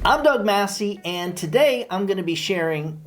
I'm Doug Massey, and today I'm going to be sharing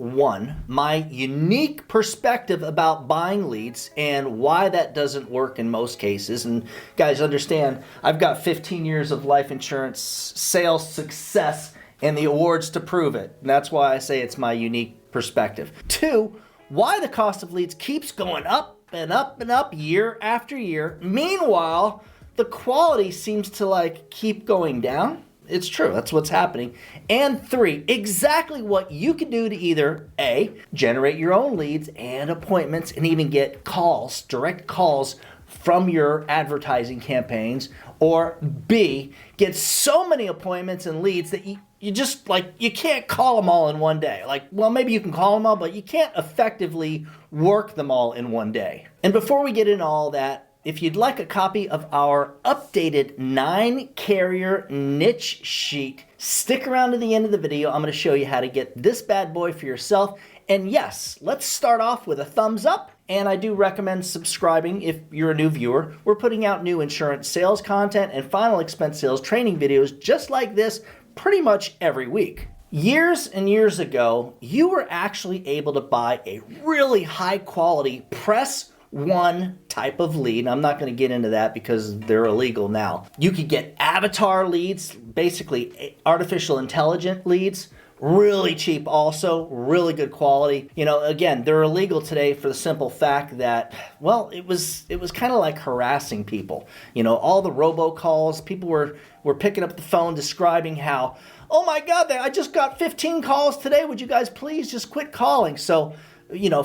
my unique perspective about buying leads and why that doesn't work in most cases. And guys, understand, I've got 15 years of life insurance sales success and the awards to prove it. And that's why I say it's my unique perspective. 2, why the cost of leads keeps going up and up and up year after year. Meanwhile, the quality seems to keep going down. It's true, that's what's happening. And 3, exactly what you can do to either A, generate your own leads and appointments and even get calls, direct calls from your advertising campaigns, or B, get so many appointments and leads that you just you can't call them all in one day. Maybe you can call them all, but you can't effectively work them all in one day. And before we get into all that, if you'd like a copy of our updated 9-carrier niche sheet, stick around to the end of the video. I'm going to show you how to get this bad boy for yourself. And yes, let's start off with a thumbs up. And I do recommend subscribing if you're a new viewer. We're putting out new insurance sales content and final expense sales training videos just like this pretty much every week. Years and years ago, you were actually able to buy a really high quality press one type of lead. I'm not going to get into that because they're illegal now. You could get avatar leads, basically artificial intelligent leads, really cheap also, really good quality. Again, they're illegal today for the simple fact that, it was kind of like harassing people. All the robocalls, people were picking up the phone describing how, oh my God, I just got 15 calls today. Would you guys please just quit calling? So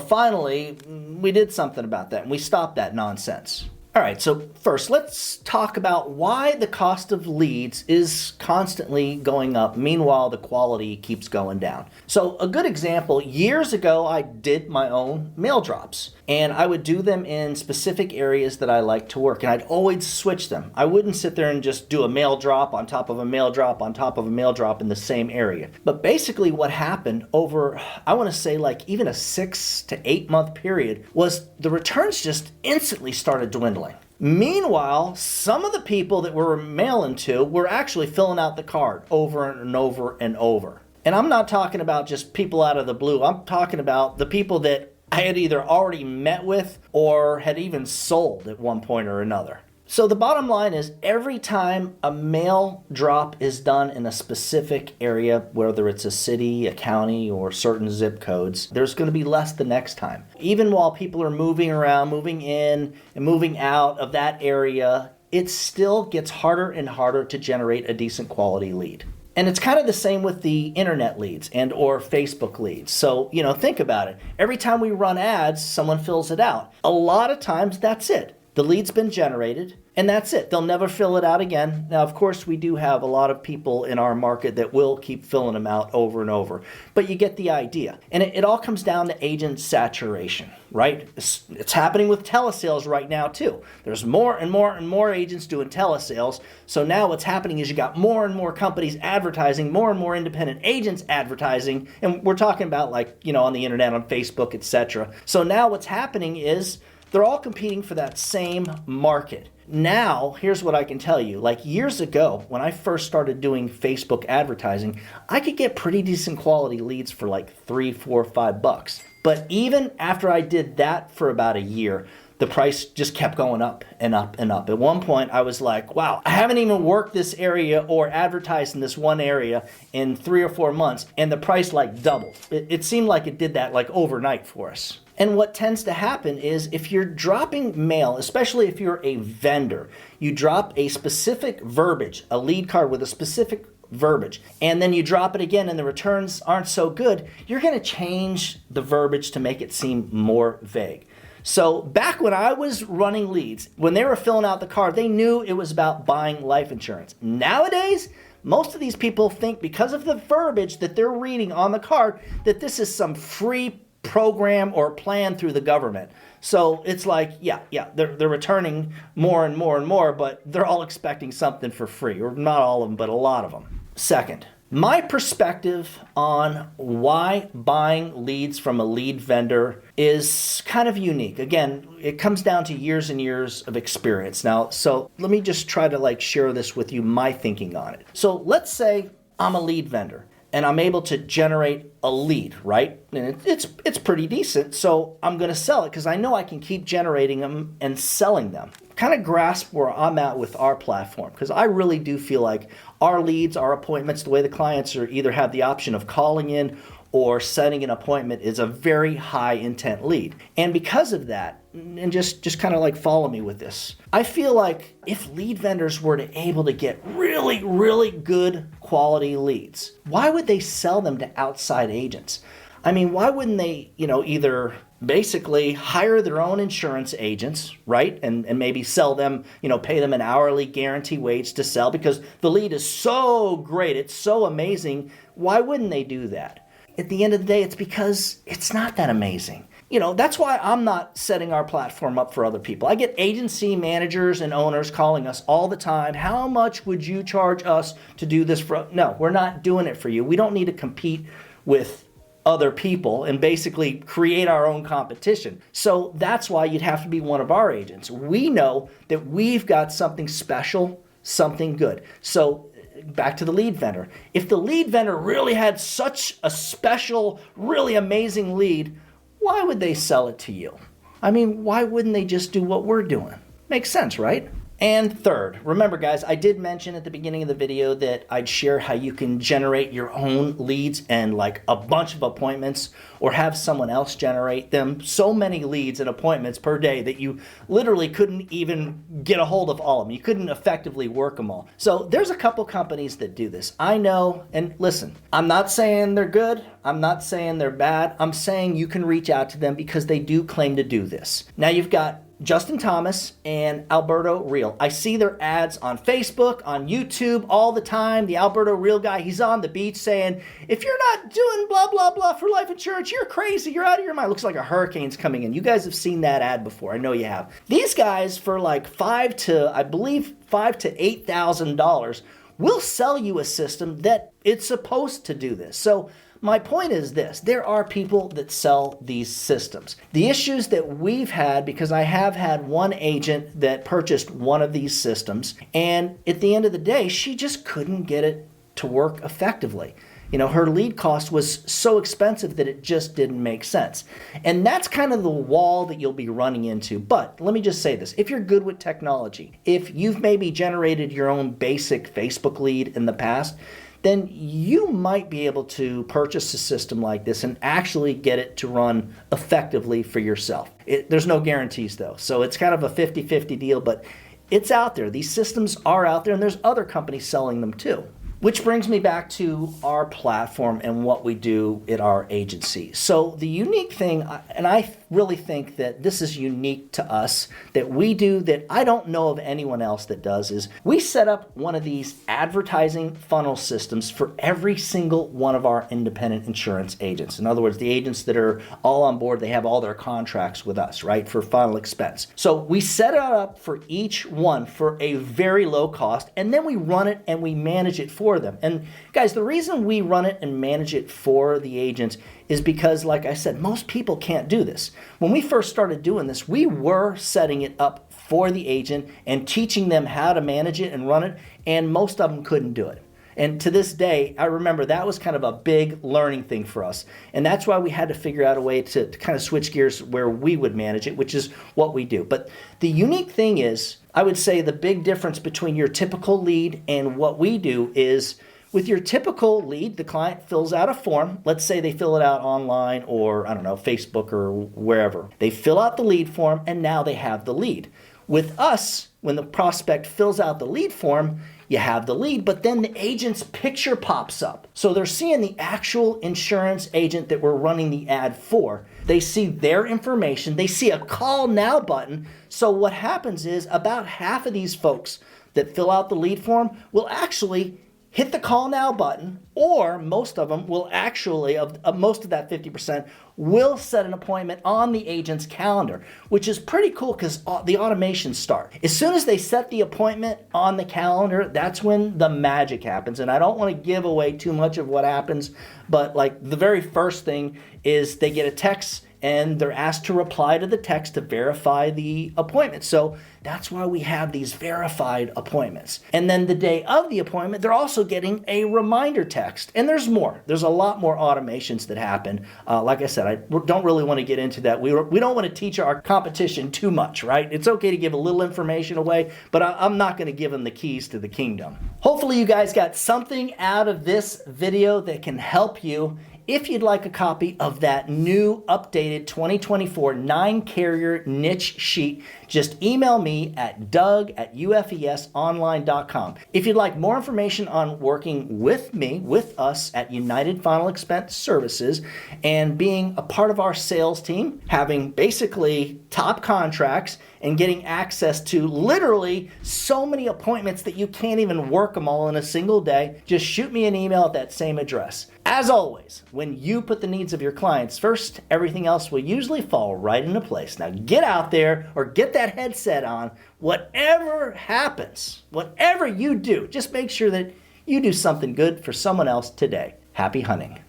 finally, we did something about that and we stopped that nonsense. All right, so first, let's talk about why the cost of leads is constantly going up. Meanwhile, the quality keeps going down. So a good example, years ago, I did my own mail drops and I would do them in specific areas that I like to work and I'd always switch them. I wouldn't sit there and just do a mail drop on top of a mail drop on top of a mail drop in the same area. But basically what happened over, I want to say even a 6 to 8 month period, was the returns just instantly started dwindling. Meanwhile, some of the people that we were mailing to were actually filling out the card over and over and over. And I'm not talking about just people out of the blue. I'm talking about the people that I had either already met with or had even sold at one point or another. So the bottom line is every time a mail drop is done in a specific area, whether it's a city, a county, or certain zip codes, there's going to be less the next time. Even while people are moving around, moving in and moving out of that area, it still gets harder and harder to generate a decent quality lead. And it's kind of the same with the internet leads and or Facebook leads. So, think about it. Every time we run ads, someone fills it out. A lot of times that's it. The lead's been generated, and that's it. They'll never fill it out again. Now, of course, we do have a lot of people in our market that will keep filling them out over and over, but you get the idea. And it all comes down to agent saturation, right? It's happening with telesales right now, too. There's more and more and more agents doing telesales. So now what's happening is you got more and more companies advertising, more and more independent agents advertising, and we're talking about on the internet, on Facebook, etc. So now what's happening is they're all competing for that same market. Now, here's what I can tell you. Years ago, when I first started doing Facebook advertising, I could get pretty decent quality leads for $3, $4, $5. But even after I did that for about a year, the price just kept going up and up and up. At one point, I was like, wow, I haven't even worked this area or advertised in this one area in 3 or 4 months, and the price doubled. It seemed like it did that overnight for us. And what tends to happen is if you're dropping mail, especially if you're a vendor, you drop a specific verbiage, a lead card with a specific verbiage, and then you drop it again and the returns aren't so good, you're going to change the verbiage to make it seem more vague. So back when I was running leads, when they were filling out the card, they knew it was about buying life insurance. Nowadays, most of these people think because of the verbiage that they're reading on the card that this is some free program or plan through the government. So it's they're returning more and more and more, but they're all expecting something for free, or not all of them, but a lot of them. Second, my perspective on why buying leads from a lead vendor is kind of unique. Again, it comes down to years and years of experience. Now, so let me just try to share this with you, my thinking on it. So let's say I'm a lead vendor and I'm able to generate a lead, right? And it's pretty decent, so I'm going to sell it because I know I can keep generating them and selling them. Kind of grasp where I'm at with our platform, because I really do feel like our leads, our appointments, the way the clients are either have the option of calling in or setting an appointment is a very high intent lead. And because of that, and just kind of like follow me with this, I feel like if lead vendors were able to get really, really good quality leads, why would they sell them to outside agents? I mean, why wouldn't they, either basically hire their own insurance agents, right? And maybe sell them, pay them an hourly guarantee wage to sell because the lead is so great, it's so amazing. Why wouldn't they do that? At the end of the day, it's because it's not that amazing. That's why I'm not setting our platform up for other people. I get agency managers and owners calling us all the time. How much would you charge us to do this for? No, we're not doing it for you. We don't need to compete with other people and basically create our own competition. So that's why you'd have to be one of our agents. We know that we've got something special, something good. So back to the lead vendor. If the lead vendor really had such a special, really amazing lead, why would they sell it to you? I mean, why wouldn't they just do what we're doing? Makes sense, right? And third, remember guys, I did mention at the beginning of the video that I'd share how you can generate your own leads and like a bunch of appointments, or have someone else generate them. So many leads and appointments per day that you literally couldn't even get a hold of all of them. You couldn't effectively work them all. So there's a couple companies that do this. I know, and listen, I'm not saying they're good. I'm not saying they're bad. I'm saying you can reach out to them because they do claim to do this. Now you've got Justin Thomas and Alberto Real. I see their ads on Facebook, on YouTube all the time. The Alberto Real guy, he's on the beach saying, if you're not doing blah, blah, blah for life insurance, you're crazy. You're out of your mind. Looks like a hurricane's coming in. You guys have seen that ad before. I know you have. These guys for like $5,000 to $8,000 will sell you a system that it's supposed to do this. So my point is this: there are people that sell these systems. The issues that we've had, because I have had one agent that purchased one of these systems, and at the end of the day, she just couldn't get it to work effectively. Her lead cost was so expensive that it just didn't make sense. And that's kind of the wall that you'll be running into. But let me just say this: if you're good with technology, if you've maybe generated your own basic Facebook lead in the past, then you might be able to purchase a system like this and actually get it to run effectively for yourself. There's no guarantees though, so it's kind of a 50-50 deal, but it's out there. These systems are out there, and there's other companies selling them too. Which brings me back to our platform and what we do at our agency. So the unique thing, and I really think that this is unique to us, that we do that I don't know of anyone else that does, is we set up one of these advertising funnel systems for every single one of our independent insurance agents. In other words, the agents that are all on board, they have all their contracts with us, right, for final expense. So we set it up for each one for a very low cost, and then we run it and we manage it for them. And guys, the reason we run it and manage it for the agents is because, like I said, most people can't do this. When we first started doing this, we were setting it up for the agent and teaching them how to manage it and run it, and most of them couldn't do it. And to this day, I remember that was kind of a big learning thing for us. And that's why we had to figure out a way to kind of switch gears where we would manage it, which is what we do. But the unique thing is, I would say the big difference between your typical lead and what we do is, with your typical lead, the client fills out a form. Let's say they fill it out online or, I don't know, Facebook or wherever. They fill out the lead form, and now they have the lead. With us, when the prospect fills out the lead form, you have the lead, but then the agent's picture pops up. So they're seeing the actual insurance agent that we're running the ad for. They see their information. They see a call now button. So what happens is about half of these folks that fill out the lead form will actually hit the call now button, or most of them will actually, most of that 50%, will set an appointment on the agent's calendar, which is pretty cool because the automations start. As soon as they set the appointment on the calendar, that's when the magic happens. And I don't want to give away too much of what happens, but like the very first thing is they get a text and they're asked to reply to the text to verify the appointment. So that's why we have these verified appointments. And then the day of the appointment, they're also getting a reminder text. And there's more. There's a lot more automations that happen. Like I said, I don't really want to get into that. We don't want to teach our competition too much, right? It's okay to give a little information away, but I'm not going to give them the keys to the kingdom. Hopefully you guys got something out of this video that can help you. If you'd like a copy of that new updated 2024 9-carrier niche sheet, just email me at doug@ufesonline.com. If you'd like more information on working with me, with us at United Final Expense Services, and being a part of our sales team, having basically top contracts and getting access to literally so many appointments that you can't even work them all in a single day, just shoot me an email at that same address. As always, when you put the needs of your clients first, everything else will usually fall right into place. Now get out there or get that headset on. Whatever happens, whatever you do, just make sure that you do something good for someone else today. Happy hunting.